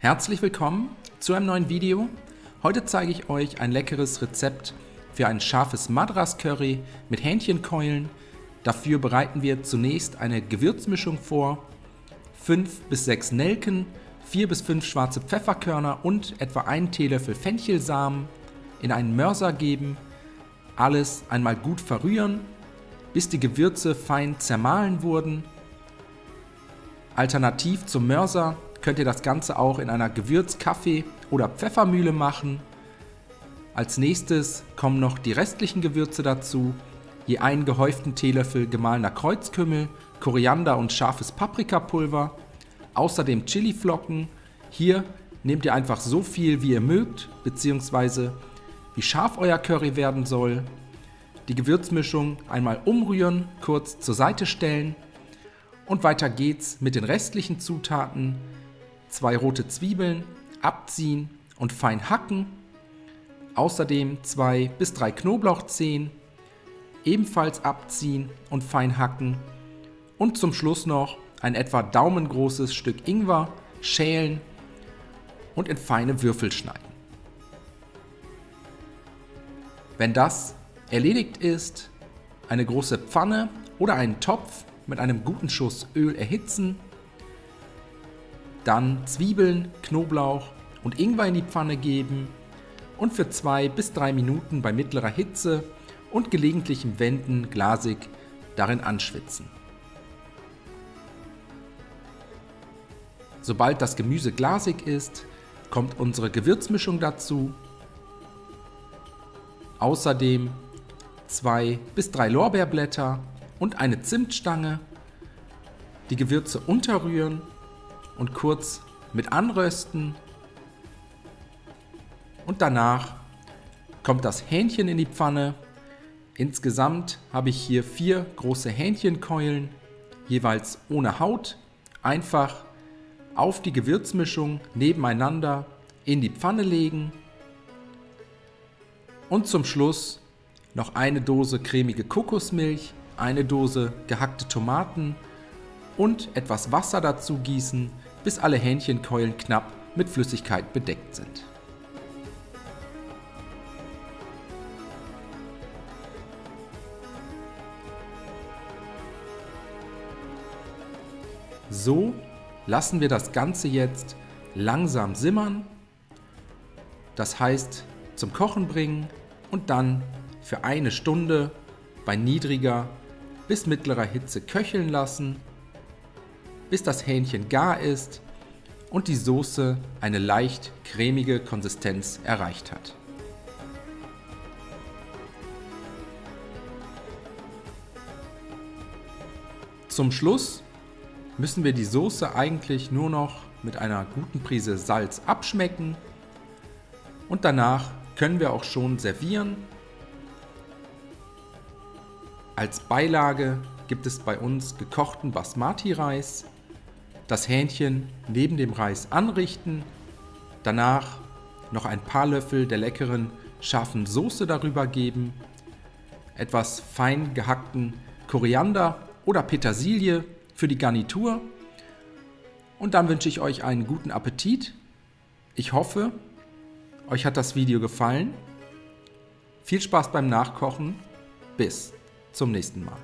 Herzlich willkommen zu einem neuen Video. Heute zeige ich euch ein leckeres Rezept für ein scharfes Madras-Curry mit Hähnchenkeulen. Dafür bereiten wir zunächst eine Gewürzmischung vor. 5 bis 6 Nelken, 4 bis 5 schwarze Pfefferkörner und etwa einen Teelöffel Fenchelsamen in einen Mörser geben. Alles einmal gut verrühren, bis die Gewürze fein zermahlen wurden. Alternativ zum Mörser könnt ihr das Ganze auch in einer Gewürz-, Kaffee- oder Pfeffermühle machen. Als nächstes kommen noch die restlichen Gewürze dazu, je einen gehäuften Teelöffel gemahlener Kreuzkümmel, Koriander und scharfes Paprikapulver, außerdem Chiliflocken. Hier nehmt ihr einfach so viel, wie ihr mögt, beziehungsweise wie scharf euer Curry werden soll. Die Gewürzmischung einmal umrühren, kurz zur Seite stellen und weiter geht's mit den restlichen Zutaten. 2 rote Zwiebeln abziehen und fein hacken. Außerdem 2 bis 3 Knoblauchzehen ebenfalls abziehen und fein hacken. Und zum Schluss noch ein etwa daumengroßes Stück Ingwer schälen und in feine Würfel schneiden. Wenn das erledigt ist, eine große Pfanne oder einen Topf mit einem guten Schuss Öl erhitzen. Dann Zwiebeln, Knoblauch und Ingwer in die Pfanne geben und für 2 bis 3 Minuten bei mittlerer Hitze und gelegentlichem Wenden glasig darin anschwitzen. Sobald das Gemüse glasig ist, kommt unsere Gewürzmischung dazu. Außerdem 2 bis 3 Lorbeerblätter und eine Zimtstange. Die Gewürze unterrühren und kurz mit anrösten. Und danach kommt das Hähnchen in die Pfanne. Insgesamt habe ich hier 4 große Hähnchenkeulen, jeweils ohne Haut, einfach auf die Gewürzmischung nebeneinander in die Pfanne legen. Und zum Schluss noch eine Dose cremige Kokosmilch, eine Dose gehackte Tomaten und etwas Wasser dazu gießen, bis alle Hähnchenkeulen knapp mit Flüssigkeit bedeckt sind. So lassen wir das Ganze jetzt langsam simmern, das heißt zum Kochen bringen und dann für 1 Stunde bei niedriger bis mittlerer Hitze köcheln lassen, bis das Hähnchen gar ist und die Soße eine leicht cremige Konsistenz erreicht hat. Zum Schluss müssen wir die Soße eigentlich nur noch mit einer guten Prise Salz abschmecken und danach können wir auch schon servieren. Als Beilage gibt es bei uns gekochten Basmati-Reis. Das Hähnchen neben dem Reis anrichten, danach noch ein paar Löffel der leckeren scharfen Soße darüber geben, etwas fein gehackten Koriander oder Petersilie für die Garnitur und dann wünsche ich euch einen guten Appetit. Ich hoffe, euch hat das Video gefallen. Viel Spaß beim Nachkochen. Bis zum nächsten Mal.